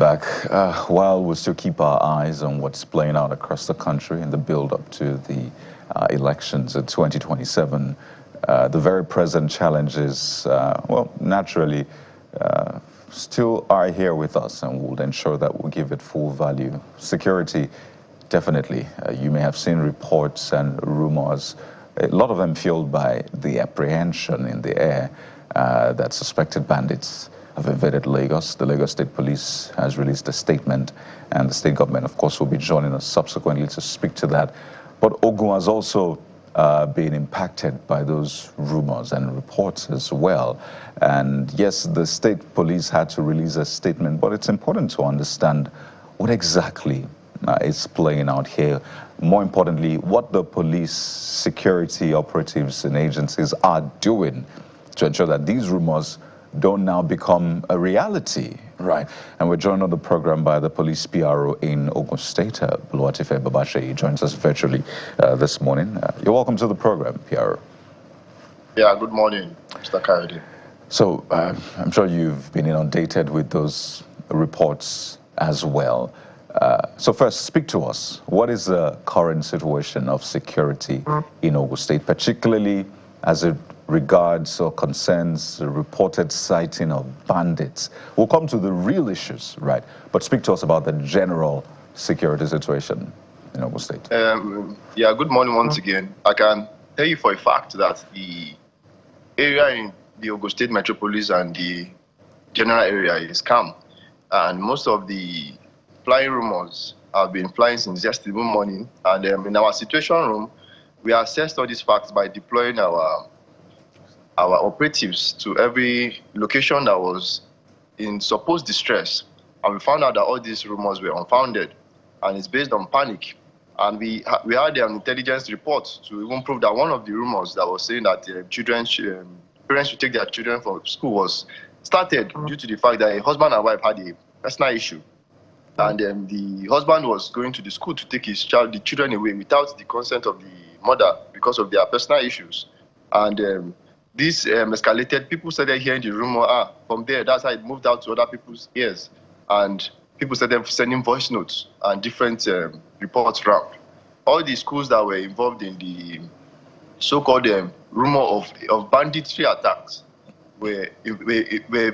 back. While we still keep our eyes on what's playing out across the country in the build-up to the elections in 2027, the very present challenges, well, naturally, still are here with us, and we'll ensure that we'll give it full value. Security, definitely. You may have seen reports and rumors, a lot of them fueled by the apprehension in the air that suspected bandits have invaded Lagos. The Lagos State Police has released a statement, and the state government, of course, will be joining us subsequently to speak to that. But Ogun has also been impacted by those rumors and reports as well. And yes, the state police had to release a statement, but it's important to understand what exactly is playing out here. More importantly, what the police, security operatives and agencies are doing to ensure that these rumors don't now become a reality, right? And we're joined on the program by the police PRO in Ogun State, Buluwatife Babashe. He joins us virtually this morning. You're welcome to the program, PRO. Yeah, good morning, Mr. Kayode. So I'm sure you've been inundated with those reports as well. So first, speak to us. What is the current situation of security in Ogun State, particularly as it regards or concerns the reported sighting of bandits? We'll come to the real issues, right? But speak to us about the general security situation in Ogun State. Yeah, good morning once again. I can tell you for a fact that the area in the Ogun State metropolis and the general area is calm. And most of the flying rumors have been flying since yesterday morning. And in our situation room, we assessed all these facts by deploying our operatives to every location that was in supposed distress. And we found out that all these rumors were unfounded, and it's based on panic. And we had an intelligence report to even prove that one of the rumors that was saying that parents should take their children from school was started due to the fact that a husband and wife had a personal issue. And the husband was going to the school to take the children away without the consent of the mother because of their personal issues. And this escalated. People started hearing the rumor. From there, that's how it moved out to other people's ears. And people started sending voice notes and different reports around. All the schools that were involved in the so-called rumor of banditry attacks were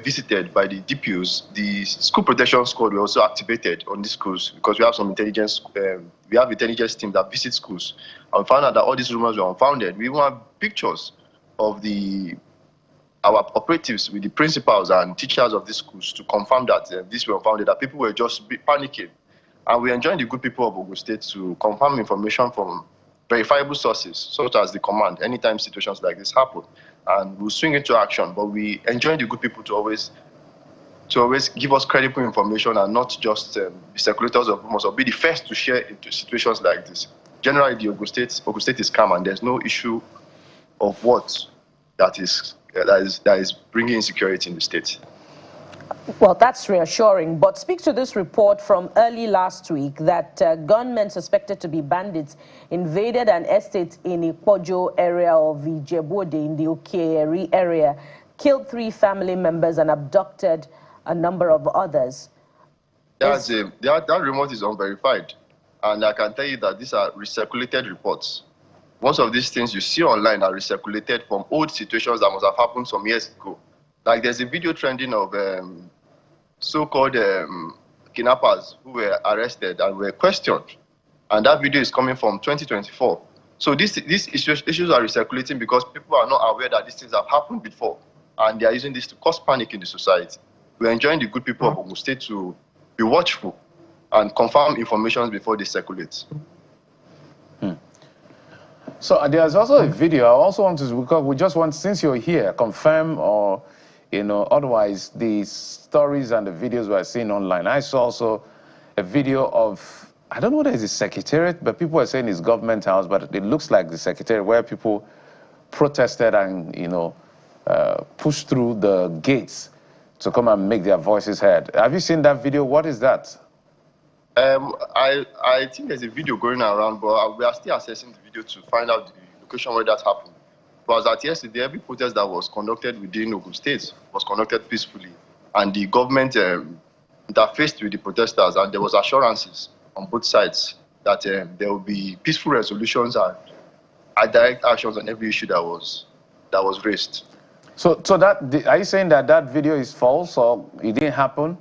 visited by the DPOs. The school protection squad were also activated on these schools because we have some intelligence. We have intelligence team that visit schools, and found out that all these rumors were unfounded. We even have pictures of our operatives with the principals and teachers of these schools to confirm that these were unfounded, that people were just panicking. And we enjoined the good people of Ogun State to confirm information from verifiable sources, such as the command, anytime situations like this happen. And we'll swing into action, but we enjoin the good people to always give us credible information and not just be circulators of rumors or be the first to share into situations like this. Generally, the Ogun State is calm, and there's no issue of what that is bringing insecurity in the state. Well, that's reassuring, but speak to this report from early last week that gunmen suspected to be bandits invaded an estate in Ikpojo area of Ijebu-Ode in the Okeeri area, killed 3 family members and abducted a number of others. That report is unverified, and I can tell you that these are recirculated reports. Most of these things you see online are recirculated from old situations that must have happened some years ago. Like there's a video trending of so-called kidnappers who were arrested and were questioned. And that video is coming from 2024. So these issues are recirculating because people are not aware that these things have happened before. And they are using this to cause panic in the society. We're enjoying the good people of Ogun State to be watchful and confirm information before they circulate. So there's also a video. I also want to, because we just want, since you're here, confirm or, otherwise the stories and the videos we're seeing online. I saw also a video of, I don't know whether it's the secretariat, but people are saying it's government house, but it looks like the secretariat where people protested and, pushed through the gates to come and make their voices heard. Have you seen that video? What is that? I think there's a video going around, but we are still assessing the video to find out the location where that happened. Because at yesterday, every protest that was conducted within Ogun State was conducted peacefully, and the government interfaced with the protesters, and there was assurances on both sides that there will be peaceful resolutions and direct actions on every issue that was raised. So that, are you saying that that video is false or it didn't happen?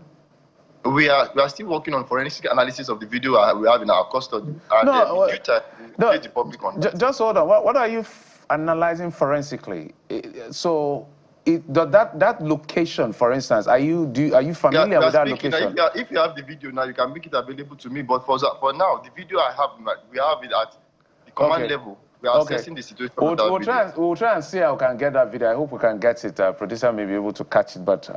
We are still working on forensic analysis of the video we have in our custody, and in due time we'll update the public on that. Just hold on. What are you analyzing forensically? So that location, for instance, are you familiar with that location? If you have the video now, you can make it available to me. But for now, the video I have, we have it at the command level. We are assessing the situation. We'll try and see how we can get that video. I hope we can get it. Producer may be able to catch it, but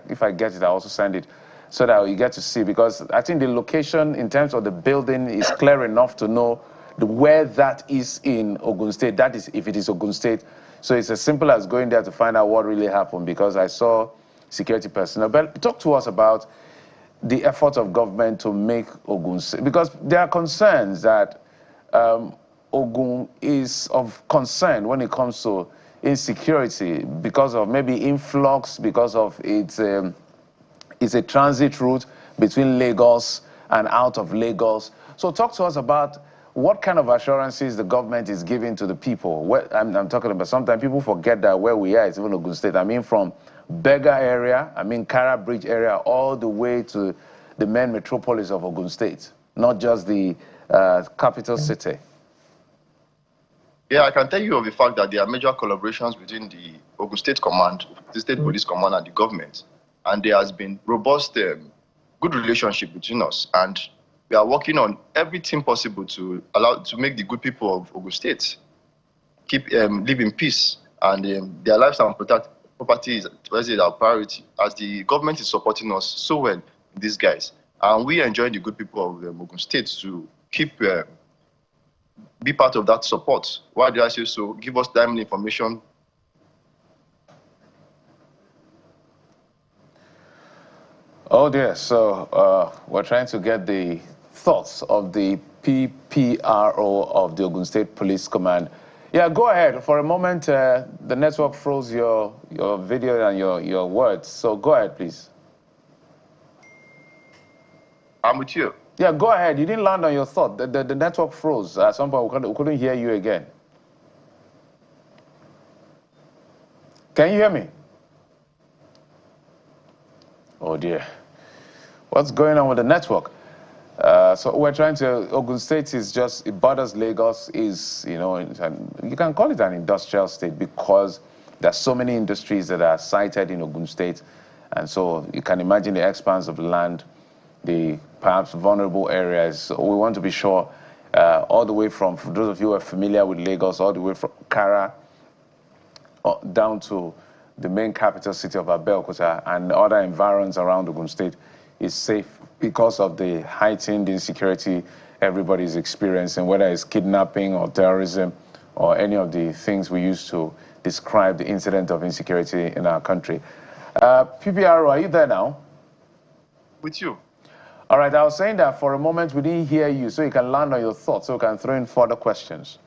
if I get it, I'll also send it so that you get to see. Because I think the location in terms of the building is clear enough to know where that is in Ogun State. That is, if it is Ogun State. So it's as simple as going there to find out what really happened, because I saw security personnel. But talk to us about the effort of government to make Ogun State, because there are concerns that Ogun is of concern when it comes to insecurity because of maybe influx, because of it's a transit route between Lagos and out of Lagos. So talk to us about what kind of assurances the government is giving to the people. I'm talking about, sometimes people forget that where we are is even Ogun State. I mean, from Bega area, I mean Kara Bridge area, all the way to the main metropolis of Ogun State, not just the capital city. Yeah, I can tell you of the fact that there are major collaborations between the Ogun State Command, the State Police Command, and the government. And there has been robust, good relationship between us. And we are working on everything possible to make the good people of Ogun State live in peace, and their lives and property is our priority, as the government is supporting us so well in these guys. And we enjoy the good people of Ogun State to be part of that support. Why did I say so? Give us timely information. Oh dear, so we're trying to get the thoughts of the PPRO of the Ogun State Police Command. Yeah, go ahead. For a moment, the network froze your video and your words, so go ahead, please. I'm with you. Yeah, go ahead. You didn't land on your thought. The network froze. At some point, we couldn't hear you again. Can you hear me? Oh dear. What's going on with the network? So we're trying to, Ogun State is just, it borders Lagos, is, you know, you can call it an industrial state because there's so many industries that are sited in Ogun State. And so you can imagine the expanse of land, the perhaps vulnerable areas. So we want to be sure, all the way from, for those of you who are familiar with Lagos, all the way from Kara down to the main capital city of Abeokuta and other environs around Ogun State is safe because of the heightened insecurity everybody is experiencing, whether it's kidnapping or terrorism or any of the things we use to describe the incident of insecurity in our country. PPRO, are you there now? With you. All right, I was saying that for a moment we didn't hear you, so you can land on your thoughts, so we can throw in further questions.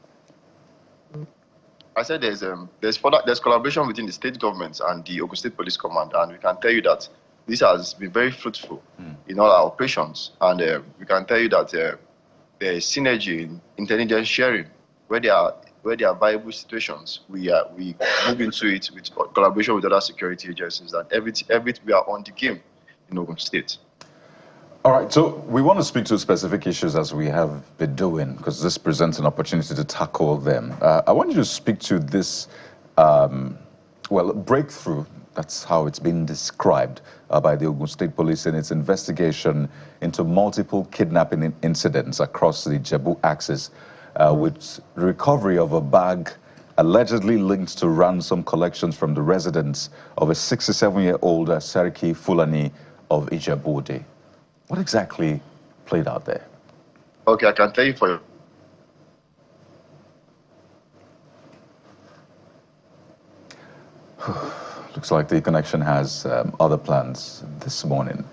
I said there's collaboration between the state governments and the Ogun State Police Command, and we can tell you that this has been very fruitful in all our operations. And we can tell you that there is synergy in intelligence sharing. Where there are viable situations, we move into it with collaboration with other security agencies. That we are on the game in Ogun State. All right, so we want to speak to specific issues as we have been doing, because this presents an opportunity to tackle them. I want you to speak to this, breakthrough, that's how it's been described by the Ogun State Police in its investigation into multiple kidnapping incidents across the Jebu axis, with recovery of a bag allegedly linked to ransom collections from the residence of a 67-year-old Seriki Fulani of Ijebu-Ode. What exactly played out there? Okay, I can tell you for you. Looks like the connection has other plans this morning.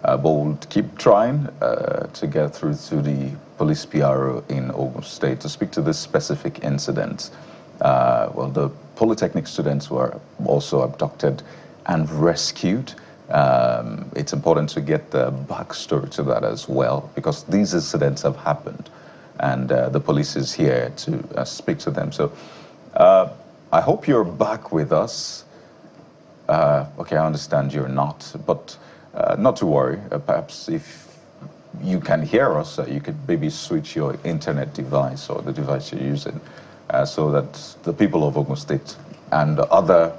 But we'll keep trying to get through to the police PRO in Ogun State to speak to this specific incident. The Polytechnic students were also abducted and rescued. It's important to get the backstory to that as well, because these incidents have happened, and the police is here to speak to them. So I hope you're back with us. Okay, I understand you're not, but not to worry. Perhaps if you can hear us, you could maybe switch your internet device or the device you're using, so that the people of Ogun State and other,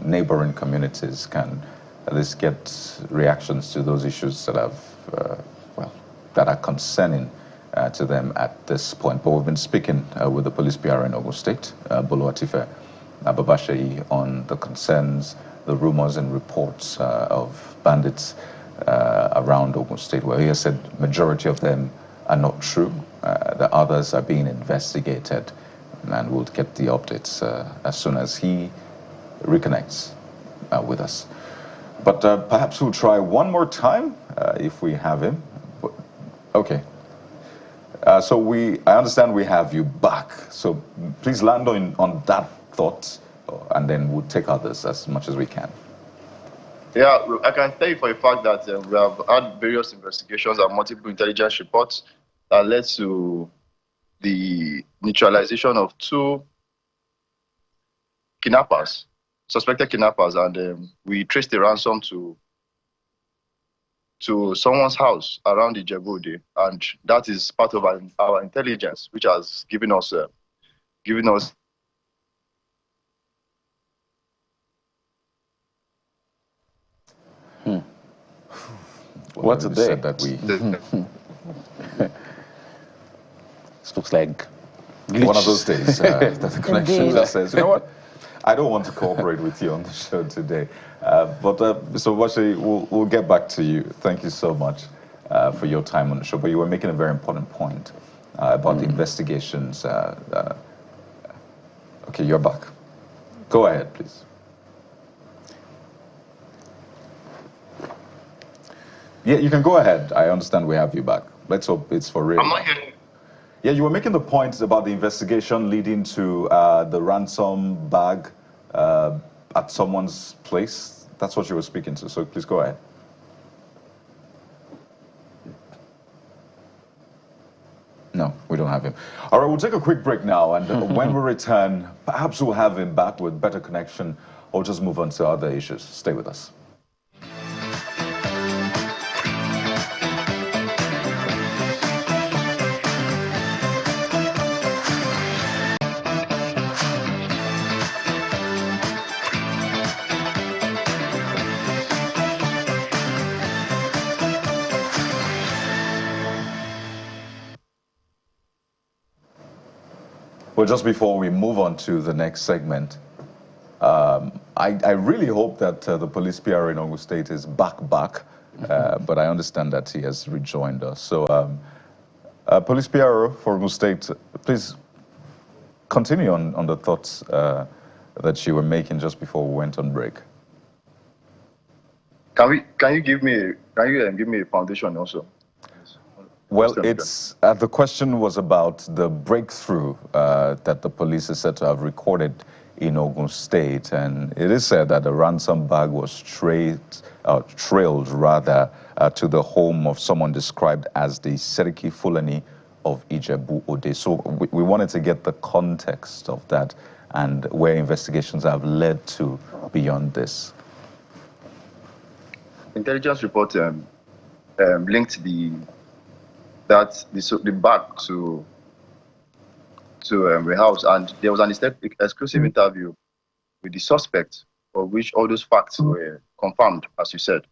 neighboring communities can at least get reactions to those issues that have, that are concerning to them at this point. But we've been speaking with the police PR in Ogun State, Bolu Atife Babashayi, on the concerns, the rumors and reports of bandits around Ogun State, where he has said majority of them are not true. The others are being investigated, and we'll get the updates as soon as he reconnects with us. But perhaps we'll try one more time if we have him. Okay. So I understand we have you back. So please land on that thought, and then we'll take others as much as we can. Yeah, I can tell you for a fact that we have had various investigations and multiple intelligence reports that led to the neutralization of 2 kidnappers, suspected kidnappers, and we traced the ransom to someone's house around the Ijebu-Ode, and that is part of our intelligence, which has given us What's a day? Said that we This looks like one of those days that the connection just says, you know what, I don't want to cooperate with you on the show today. So Washi, we'll get back to you. Thank you so much for your time on the show. But you were making a very important point about the investigations. Okay, you're back. Go ahead, please. Yeah, you can go ahead. I understand we have you back. Let's hope it's for real. I'm not hearing. Yeah, you were making the points about the investigation leading to the ransom bag at someone's place. That's what you were speaking to, so please go ahead. No, we don't have him. All right, we'll take a quick break now, and when we return, perhaps we'll have him back with better connection, or just move on to other issues. Stay with us. Well, just before we move on to the next segment, I really hope that the police PR in Ogun State is back, but I understand that he has rejoined us. So, police PR for Ogun State, please continue on the thoughts that you were making just before we went on break. Can you give me a foundation also? Well, the question was about the breakthrough that the police is said to have recorded in Ogun State, and it is said that a ransom bag was trailed to the home of someone described as the Seriki Fulani of Ijebu-Ode. So we wanted to get the context of that and where investigations have led to beyond this. Intelligence report linked the bag to the house, and there was an exclusive interview with the suspect, for which all those facts were confirmed, as you said.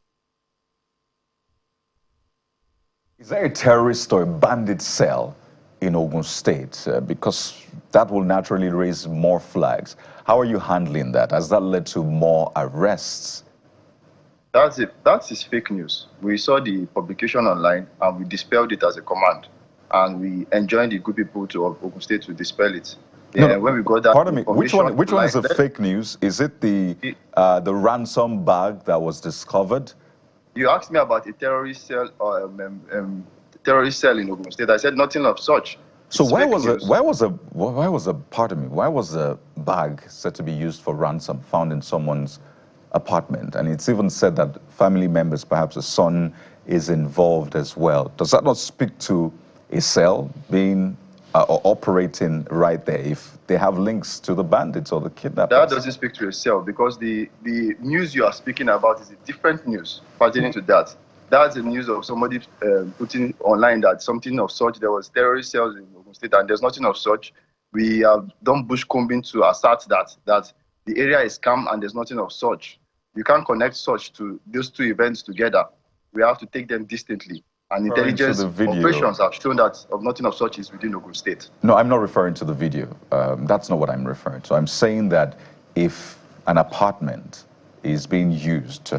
Is there a terrorist or a bandit cell in Ogun State? Because that will naturally raise more flags. How are you handling that? Has that led to more arrests? That's it. That is fake news. We saw the publication online and we dispelled it as a command. And we enjoined the good people of Ogun State to dispel it. No, when we got that, pardon me. Which one is the fake news? Is it the ransom bag that was discovered? You asked me about a terrorist cell or terrorist cell in Ogun State. I said nothing of such. So why was the bag said to be used for ransom found in someone's apartment. And it's even said that family members, perhaps a son, is involved as well. Does that not speak to a cell being or operating right there if they have links to the bandits or the kidnappers? That doesn't speak to a cell, because the news you are speaking about is a different news pertaining to that. That's the news of somebody putting online that something of such, there was terrorist cells in Ogun State, and there's nothing of such. We have done bush combing to assert that the area is calm and there's nothing of such. You can't connect such to those two events together. We have to take them distantly. And intelligence operations have shown that nothing of such is within Ogun State. No, I'm not referring to the video. That's not what I'm referring to. I'm saying that if an apartment is being used,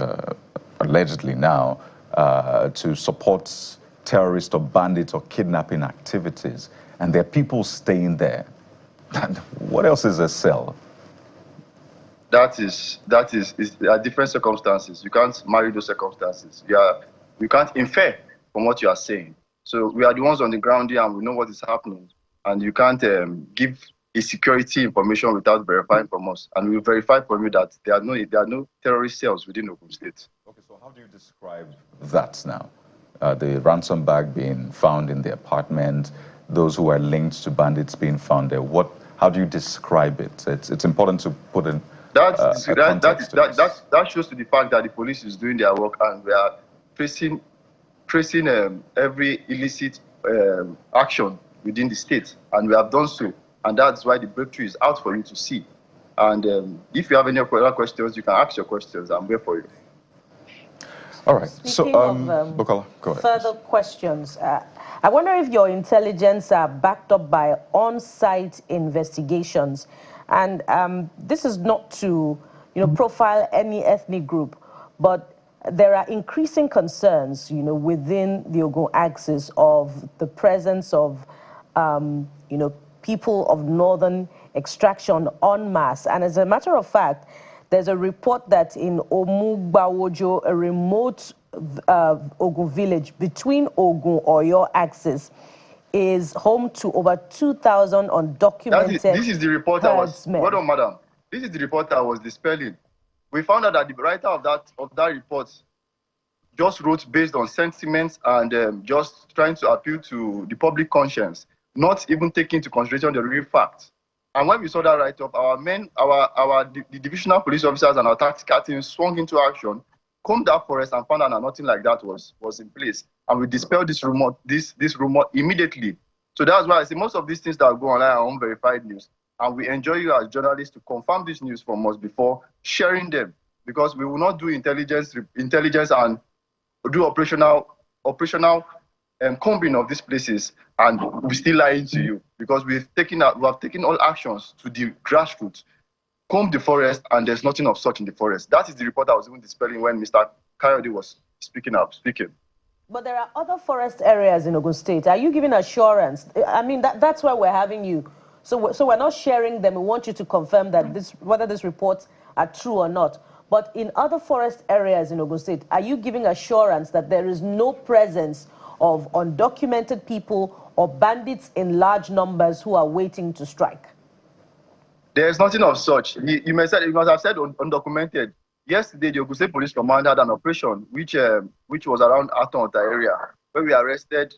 allegedly now, to support terrorist or bandit or kidnapping activities, and there are people staying there, what else is a cell? That is there are different circumstances. You can't marry those circumstances. You can't infer from what you are saying. So we are the ones on the ground here, and we know what is happening. And you can't give a security information without verifying from us. And we verify from you that there are no terrorist cells within Ogun State. Okay, so how do you describe that now? The ransom bag being found in the apartment, those who are linked to bandits being found there. How do you describe it? It's important to put in. That shows to the fact that the police is doing their work, and we are tracing every illicit action within the state, and we have done so, and that's why the breakthrough is out for you to see. And if you have any other questions, you can ask your questions. I'm here for you. All right. Speaking of Bukola, go ahead. further questions, I wonder if your intelligence are backed up by on-site investigations. And this is not to, profile any ethnic group, but there are increasing concerns, within the Ogun axis of the presence of, people of northern extraction en masse. And as a matter of fact, there's a report that in Omugbawojo, a remote Ogun village between Ogun or your axis, is home to over 2,000 undocumented This is the report I was. herdsmen. Hold on, madam. This is the report I was dispelling. We found out that the writer of that report just wrote based on sentiments and just trying to appeal to the public conscience, not even taking into consideration the real facts. And when we saw that write-up, the divisional police officers and our tactical team swung into action, combed that forest, and found out that nothing like that was in place. And we dispelled this rumor immediately. So that's why I say most of these things that go online are unverified news. And we enjoy you as journalists to confirm this news from us before sharing them, because we will not do intelligence and do operational combing of these places and we're still lying to you, because we have taken all actions to the grassroots, comb the forest, and there's nothing of such in the forest. That is the report I was even dispelling when Mr. Kayode was speaking. But there are other forest areas in Ogun State. Are you giving assurance? I mean, that's why we're having you. So we're not sharing them. We want you to confirm that whether these reports are true or not. But in other forest areas in Ogun State, are you giving assurance that there is no presence of undocumented people or bandits in large numbers who are waiting to strike? There's nothing of such. You must have said undocumented. Yesterday, the Ogun State Police Command had an operation which was around Atonta area, where we arrested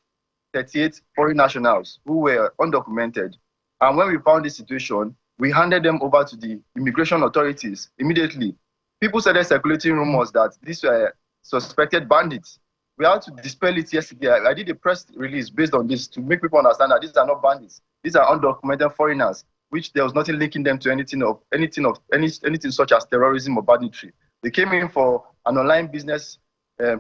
38 foreign nationals who were undocumented. And when we found this situation, we handed them over to the immigration authorities immediately. People started circulating rumors that these were suspected bandits. We had to dispel it yesterday. I did a press release based on this to make people understand that these are not bandits. These are undocumented foreigners, which there was nothing linking them to anything such as terrorism or banditry. They came in for an online business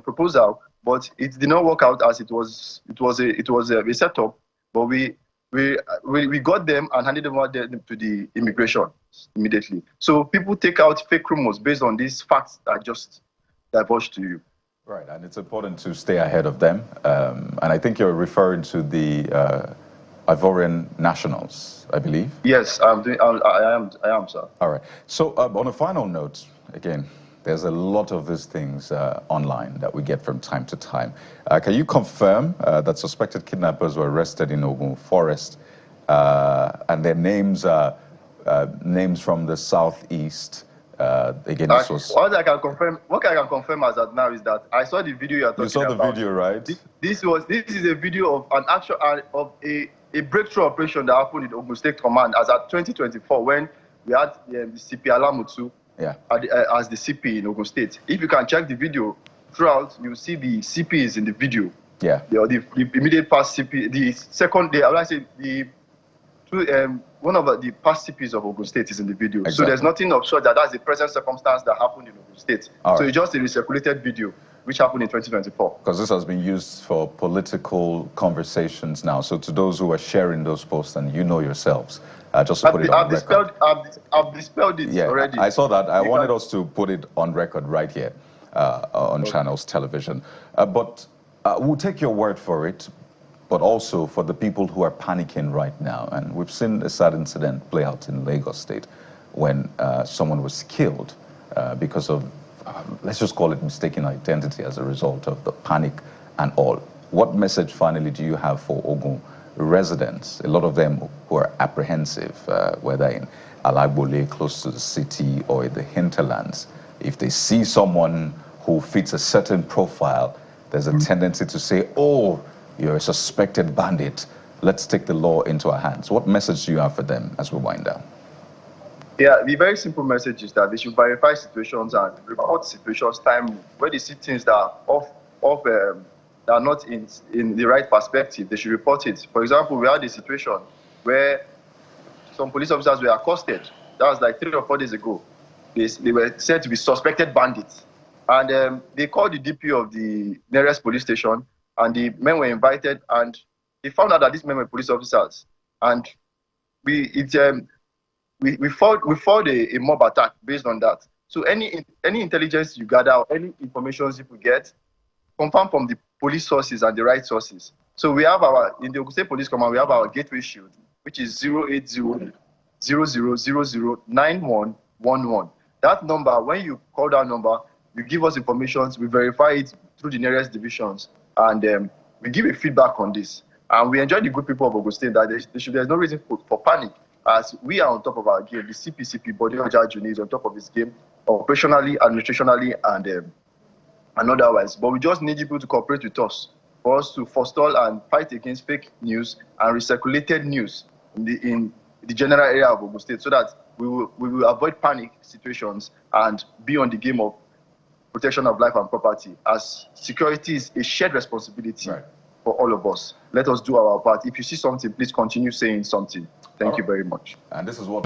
proposal, but it did not work out as it was a setup. But we got them and handed them over to the immigration immediately. So people take out fake rumors based on these facts that I just divulged to you. Right, and it's important to stay ahead of them. And I think you're referring to the Ivorian nationals, I believe. Yes, I am, sir. All right. So on a final note, again, there's a lot of these things online that we get from time to time. Can you confirm that suspected kidnappers were arrested in Ogun Forest, and their names are names from the southeast, Again, this was... What I can confirm as of now is that I saw the video you're talking about. You saw the video, right? This is a video of an actual of a breakthrough operation that happened in Ogun State Command as at 2024 when we had the CP Alamutu as the CP in Ogun State. If you can check the video throughout, you will see the CPs in the video. Yeah. The immediate past CP, the second day, I would say one of the past CPs of Ogun State is in the video. Exactly. So there's nothing of sure that that's the present circumstance that happened in Ogun State. So it's just a recirculated video which happened in 2024. Because this has been used for political conversations now. So to those who are sharing those posts, and you know yourselves, just to put it on record. I've dispelled it already. I saw that. I wanted us to put it on record right here on Channels Television. But we'll take your word for it, but also for the people who are panicking right now. And we've seen a sad incident play out in Lagos State when someone was killed because of, let's just call it mistaken identity as a result of the panic and all. What message finally do you have for Ogun residents, a lot of them who are apprehensive, whether in Alagbole, close to the city, or in the hinterlands? If they see someone who fits a certain profile, there's a tendency to say, oh, you're a suspected bandit, let's take the law into our hands. What message do you have for them as we wind down? Yeah, the very simple message is that they should verify situations and report situations timely. Where they see things that are that are not in the right perspective, they should report it. For example, we had a situation where some police officers were accosted. That was like 3 or 4 days ago. They were said to be suspected bandits. And they called the DP of the nearest police station, and the men were invited, and they found out that these men were police officers. And we fought a mob attack based on that. So any intelligence you gather or any information you could get, confirm from the police sources and the right sources. So we have in the Ogun State Police Command, we have our gateway shield, which is 080-0000-9111. That number, when you call that number, you give us information, we verify it through the nearest divisions, and we give a feedback on this. And we enjoy the good people of Ogun State that there's no reason for panic, as we are on top of our game. The CPCP, Body Judge is on top of his game, operationally, administrationally, and otherwise. But we just need people to cooperate with us for us to forestall and fight against fake news and recirculated news in the general area of Ogun State, so that we will avoid panic situations and be on the game of protection of life and property, as security is a shared responsibility for all of us. Let us do our part. If you see something, please continue saying something. Thank you very much. And this is what